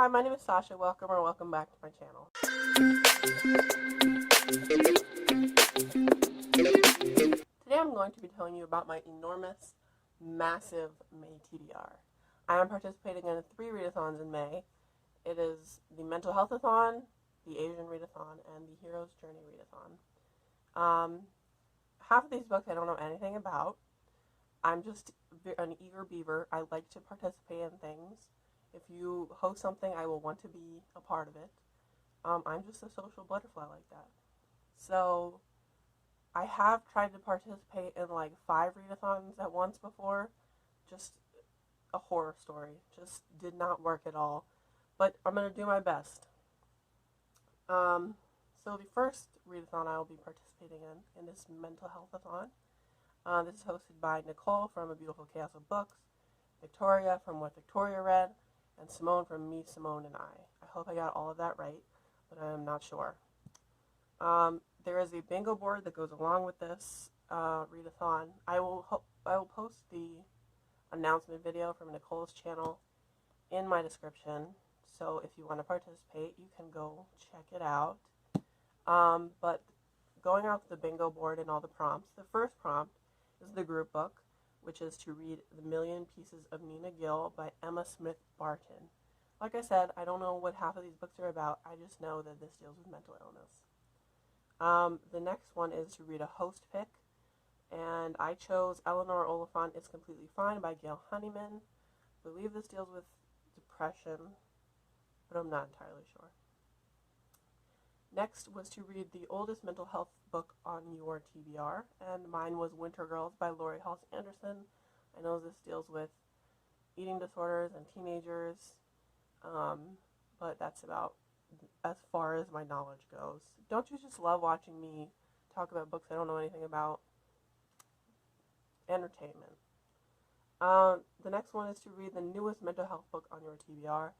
Hi, my name is Sasha. Welcome back to my channel. Today I'm going to be telling you about my enormous, massive May TBR. I am participating in 3 readathons in May. It is the Mental Healthathon, the Asian Readathon, and the Hero's Journey Readathon. Half of these books I don't know anything about. I'm just an eager beaver. I like to participate in things. If you host something, I will want to be a part of it. I'm just a social butterfly like that. So I have tried to participate in like 5 readathons at once before. Just a horror story. Just did not work at all. But I'm going to do my best. So the first readathon I will be participating in this Mental Healthathon. This is hosted by Nicole from A Beautiful Chaos of Books, Victoria from What Victoria Read, and Simone from Me, Simone, and I. I hope I got all of that right, but I am not sure. There is a bingo board that goes along with this readathon. I will post the announcement video from Nicole's channel in my description, so if you want to participate, you can go check it out. But going off the bingo board and all the prompts, the first prompt is the group book, which is to read The Million Pieces of Nina Gill by Emma Smith Barton. Like I said, I don't know what half of these books are about. I just know that this deals with mental illness. The next one is to read a host pick, and I chose Eleanor Oliphant It's Completely Fine by GAIL HONEYMAN. I believe this deals with depression, but I'm not entirely sure. Next was to read the oldest mental health book on your TBR, and mine was Winter Girls by LAURIE HALSE Anderson. I know this deals with eating disorders and teenagers, but that's about as far as my knowledge goes. Don't you just love watching me talk about books I don't know anything about? Entertainment. The next one is to read the newest mental health book on your TBR,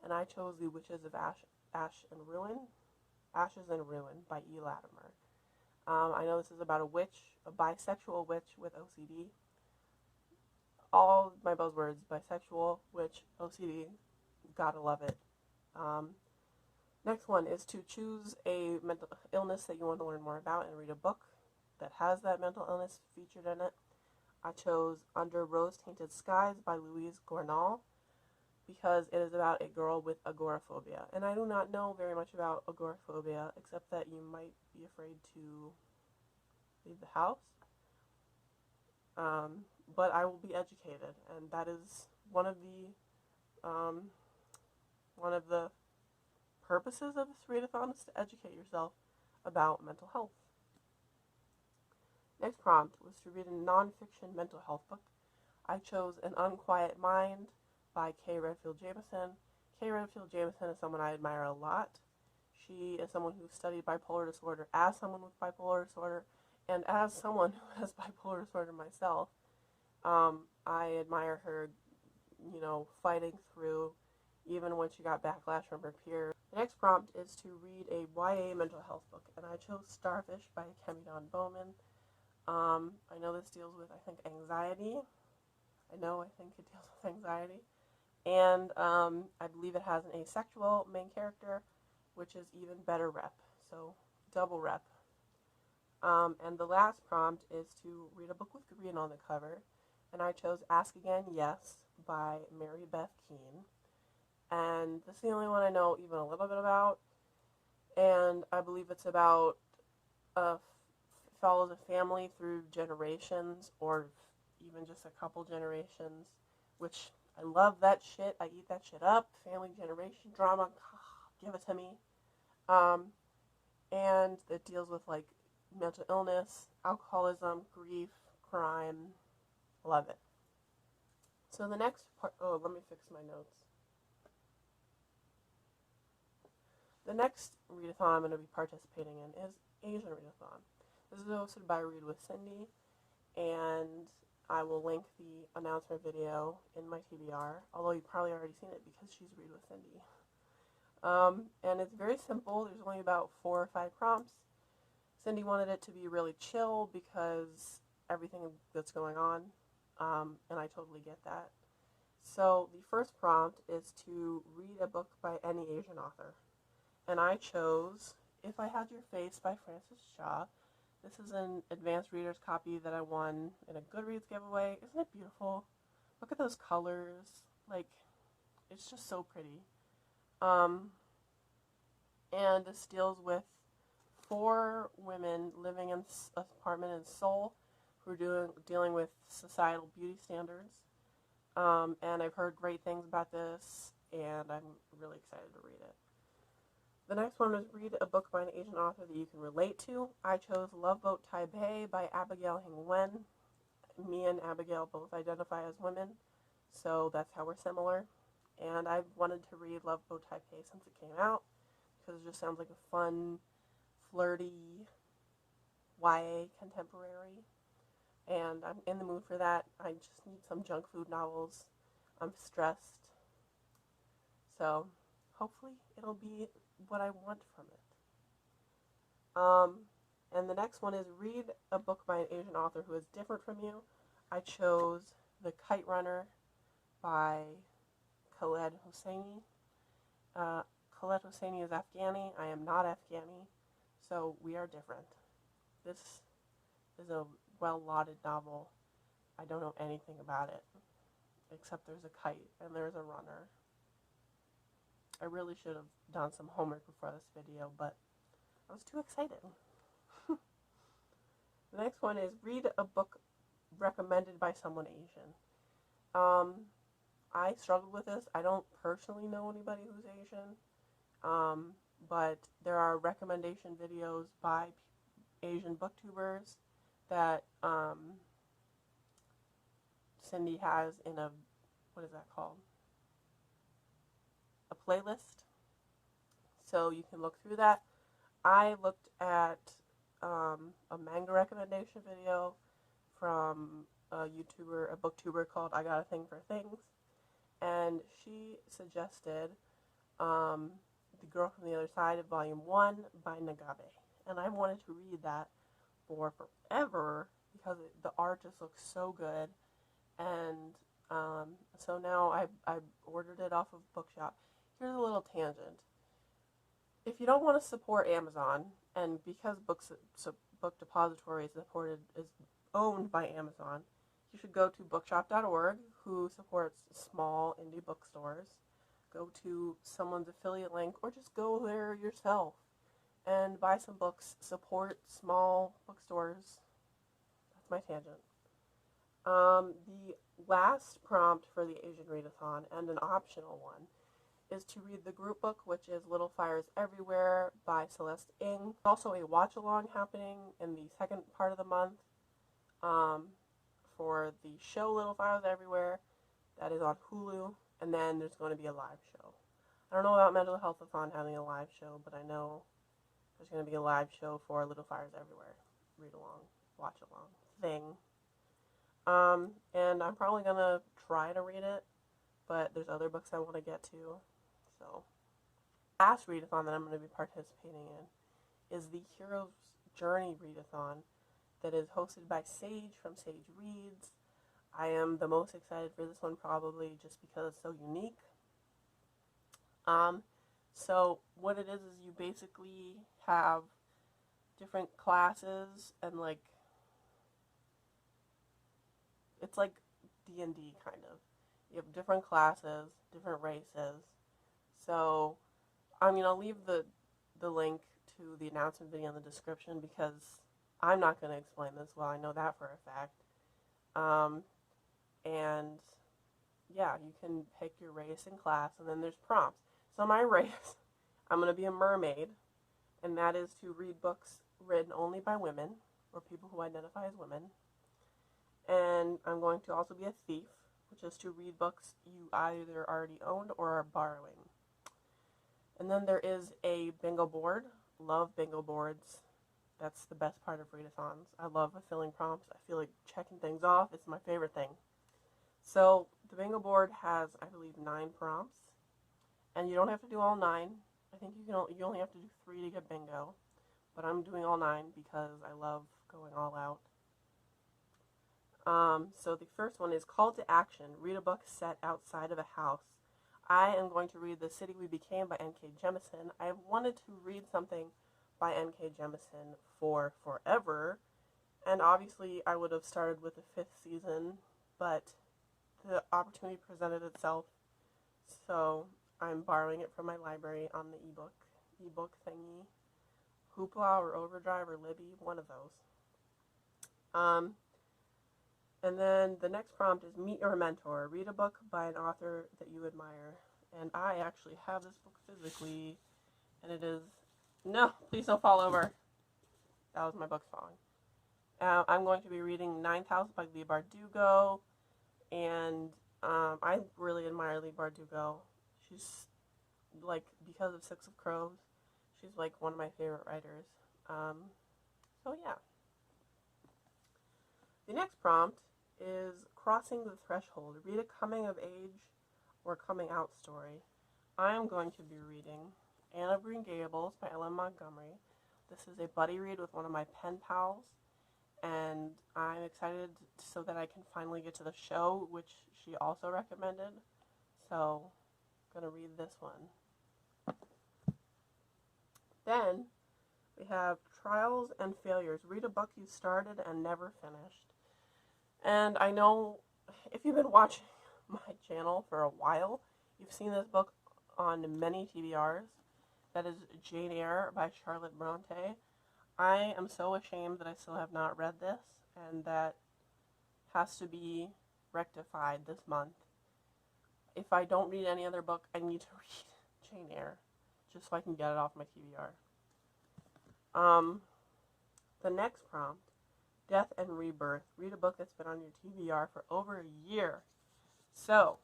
and I chose The Witches of Ashes and Ruin by E. Latimer. I know this is about a bisexual witch with OCD. All my buzzwords: bisexual, witch, OCD. Gotta love it. Next one is to choose a mental illness that you want to learn more about and read a book that has that mental illness featured in it. I chose Under Rose-Tainted Skies by Louise Gournall, because it is about a girl with agoraphobia. And I do not know very much about agoraphobia, except that you might be afraid to leave the house. But I will be educated, and that is one of the purposes of this readathon, is to educate yourself about mental health. Next prompt was to read a nonfiction mental health book. I chose An Unquiet Mind by K. Redfield Jamison. K. Redfield Jamison is someone I admire a lot. She is someone who studied bipolar disorder as someone with bipolar disorder, and as someone who has bipolar disorder myself. I admire her, fighting through even when she got backlash from her peers. The next prompt is to read a YA mental health book, and I chose Starfish by Kemi Dawn Bowman. I know this deals with, I think, anxiety. I think it deals with anxiety. And I believe it has an asexual main character, which is even better rep. So, double rep. And the last prompt is to read a book with green on the cover. And I chose Ask Again, Yes by Mary Beth Keane. And this is the only one I know even a little bit about. And I believe it's about follows a family through generations, or even just a couple generations, which I love that shit. I eat that shit up. Family generation drama, give it to me. And it deals with like mental illness, alcoholism, grief, crime. Love it. So the next part, let me fix my notes. The next readathon I'm going to be participating in is Asian Readathon. This is hosted by Read with Cindy, and I will link the announcement video in my TBR, although you've probably already seen it because she's Read with Cindy. And it's very simple. There's only about 4 or 5 prompts. Cindy wanted it to be really chill because everything that's going on, and I totally get that. So the first prompt is to read a book by any Asian author. And I chose If I Had Your Face by Frances Shaw. This is an advanced reader's copy that I won in a Goodreads giveaway. Isn't it beautiful? Look at those colors. Like, it's just so pretty. And this deals with 4 women living in an apartment in Seoul who are dealing with societal beauty standards. And I've heard great things about this, and I'm really excited to read it. The next one is read a book by an Asian author that you can relate to. I chose Love Boat Taipei by Abigail Hing Wen. Me and Abigail both identify as women, so that's how we're similar. And I've wanted to read Love Boat Taipei since it came out, because it just sounds like a fun, flirty YA contemporary. And I'm in the mood for that. I just need some junk food novels. I'm stressed. So hopefully it'll be what I want from it. And the next one is read a book by an Asian author who is different from you. I chose The Kite Runner by Khaled Hosseini. Khaled Hosseini is Afghani. I am not Afghani, so we are different. This is a well-lauded novel. I don't know anything about it, except there's a kite and there's a runner. I really should have done some homework before this video, but I was too excited. The next one is read a book recommended by someone Asian. I struggled with this. I don't personally know anybody who's Asian, but there are recommendation videos by Asian booktubers that Cindy has in a, what is that called? A playlist. So you can look through that. I looked at a manga recommendation video from a booktuber called I Got a Thing for Things, and she suggested The Girl from the Other Side of Volume 1 by Nagabe. And I wanted to read that for forever because the art just looks so good. And so now I ordered it off of Bookshop. Here's a little tangent. If you don't want to support Amazon, and because Book Depository is owned by Amazon, you should go to bookshop.org, who supports small indie bookstores. Go to someone's affiliate link, or just go there yourself and buy some books. Support small bookstores. That's my tangent. The last prompt for the Asian Readathon, and an optional one, is to read the group book, which is Little Fires Everywhere by Celeste Ng. Also a watch-along happening in the second part of the month for the show Little Fires Everywhere. That is on Hulu, and then there's going to be a live show. I don't know about Mental Healthathon having a live show, but I know there's going to be a live show for Little Fires Everywhere. Read-along, watch-along thing. And I'm probably going to try to read it, but there's other books I want to get to. So, last readathon that I'm going to be participating in is the Hero's Journey readathon that is hosted by Sage from Sage Reads. I am the most excited for this one probably just because it's so unique. So what it is you basically have different classes and like, it's like D&D kind of. You have different classes, different races. So, I mean, I'll leave the link to the announcement video in the description because I'm not going to explain this well. I know that for a fact. And, yeah, you can pick your race and class, and then there's prompts. So my race, I'm going to be a mermaid, and that is to read books written only by women, or people who identify as women. And I'm going to also be a thief, which is to read books you either already owned or are borrowing. And then there is a bingo board. Love bingo boards. That's the best part of readathons. I love filling prompts. I feel like checking things off. It's my favorite thing. So the bingo board has, I believe, 9 prompts. And you don't have to do all 9. I think you only have to do 3 to get bingo. But I'm doing all 9 because I love going all out. So the first one is Call to Action. Read a book set outside of a house. I am going to read The City We Became by N.K. Jemisin. I wanted to read something by N.K. Jemisin for forever, and obviously I would have started with the 5th season, but the opportunity presented itself, so I'm borrowing it from my library on the ebook thingy, Hoopla or Overdrive or Libby, one of those. And then the next prompt is Meet Your Mentor. Read a book by an author that you admire. And I actually have this book physically, and it is... No, please don't fall over. That was my book falling. I'm going to be reading 9th House by Leigh Bardugo, and I really admire Leigh Bardugo. She's, like, because of Six of Crows, she's, like, one of my favorite writers. So, yeah. The next prompt is Crossing the Threshold. Read a coming-of-age or coming-out story. I am going to be reading Anne of Green Gables by Ellen Montgomery. This is a buddy read with one of my pen pals, and I'm excited so that I can finally get to the show, which she also recommended. So, I'm going to read this one. Then, we have Trials and Failures. Read a book you started and never finished. And I know if you've been watching my channel for a while, you've seen this book on many TBRs. That is Jane Eyre by Charlotte Bronte. I am so ashamed that I still have not read this, and that has to be rectified this month. If I don't read any other book, I need to read Jane Eyre, just so I can get it off my TBR. The next prompt, Death and Rebirth. Read a book that's been on your TBR for over a year. So,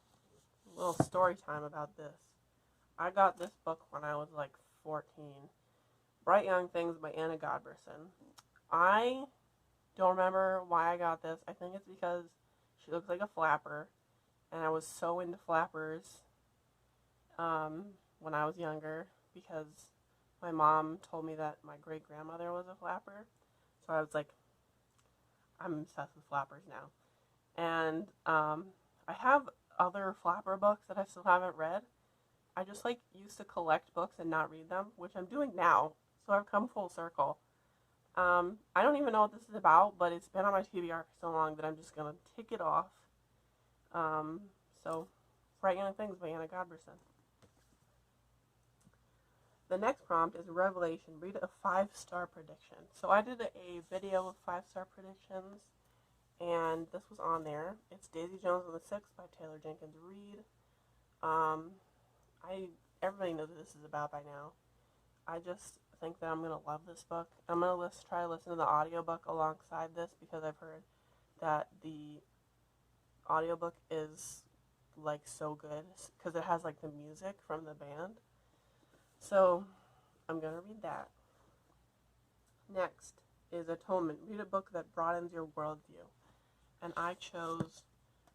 a little story time about this. I got this book when I was like 14. Bright Young Things by Anna Godberson. I don't remember why I got this. I think it's because she looks like a flapper, and I was so into flappers when I was younger, because my mom told me that my great-grandmother was a flapper. So I was like, I'm obsessed with flappers now. And I have other flapper books that I still haven't read. I just like used to collect books and not read them, which I'm doing now. So I've come full circle. I don't even know what this is about, but it's been on my TBR for so long that I'm just going to tick it off. So, Bright Young Things by Anna Godberson. The next prompt is Revelation. Read a 5-star prediction. So I did a video of 5-star predictions, and this was on there. It's Daisy Jones and the Six by Taylor Jenkins Reid. Everybody knows what this is about by now. I just think that I'm going to love this book. I'm going to try to listen to the audiobook alongside this, because I've heard that the audiobook is like so good, because it has like the music from the band. So, I'm going to read that. Next is Atonement. Read a book that broadens your worldview. And I chose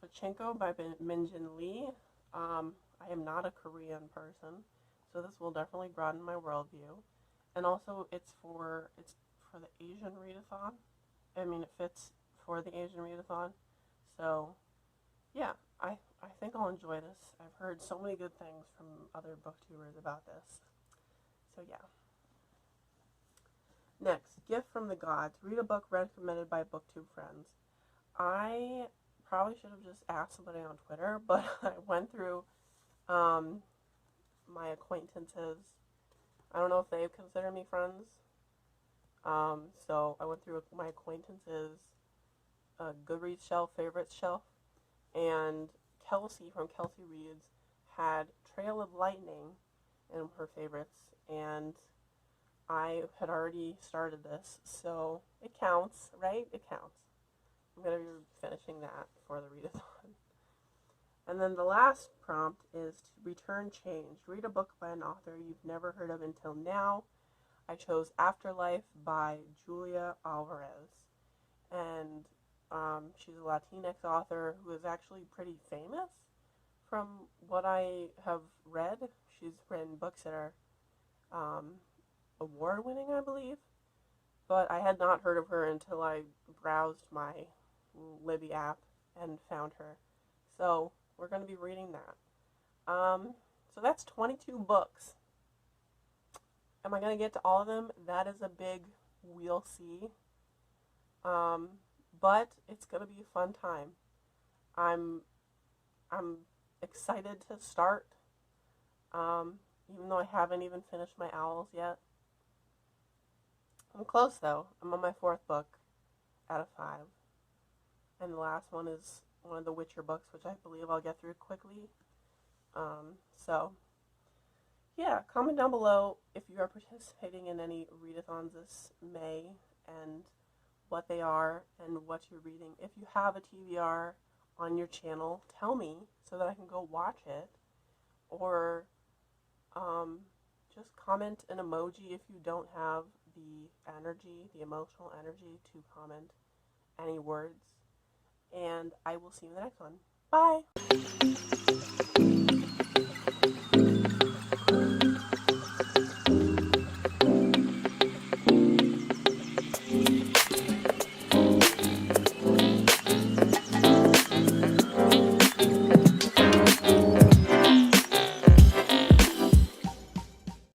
Pachinko by Minjin Lee. I am not a Korean person, so this will definitely broaden my worldview. And also, it's for the Asian Readathon. I mean, it fits for the Asian Readathon. So, yeah, I think I'll enjoy this. I've heard so many good things from other booktubers about this. So, yeah. Next, Gift from the Gods. Read a book recommended by booktube friends. I probably should have just asked somebody on Twitter, but I went through my acquaintances. I don't know if they consider me friends. So I went through my acquaintances' Goodreads shelf, favorites shelf, and Kelsey from Kelsey Reads had Trail of Lightning in her favorites, and I had already started this, so it counts, right? It counts. I'm going to be finishing that for the readathon. And then the last prompt is to return change. Read a book by an author you've never heard of until now. I chose Afterlife by Julia Alvarez. And she's a Latinx author who is actually pretty famous from what I have read. She's written books that are award-winning, I believe. But I had not heard of her until I browsed my Libby app and found her. So we're going to be reading that. So that's 22 books. Am I going to get to all of them? That is a big we'll see. But it's going to be a fun time. I'm excited to start. Even though I haven't even finished my owls yet. I'm close though. I'm on my 4th book out of 5. And the last one is one of the Witcher books, which I believe I'll get through quickly. So, yeah, comment down below if you are participating in any readathons this May and what they are and what you're reading. If you have a TBR on your channel, tell me so that I can go watch it. Or just comment an emoji if you don't have the energy, the emotional energy to comment any words. And I will see you in the next one. Bye!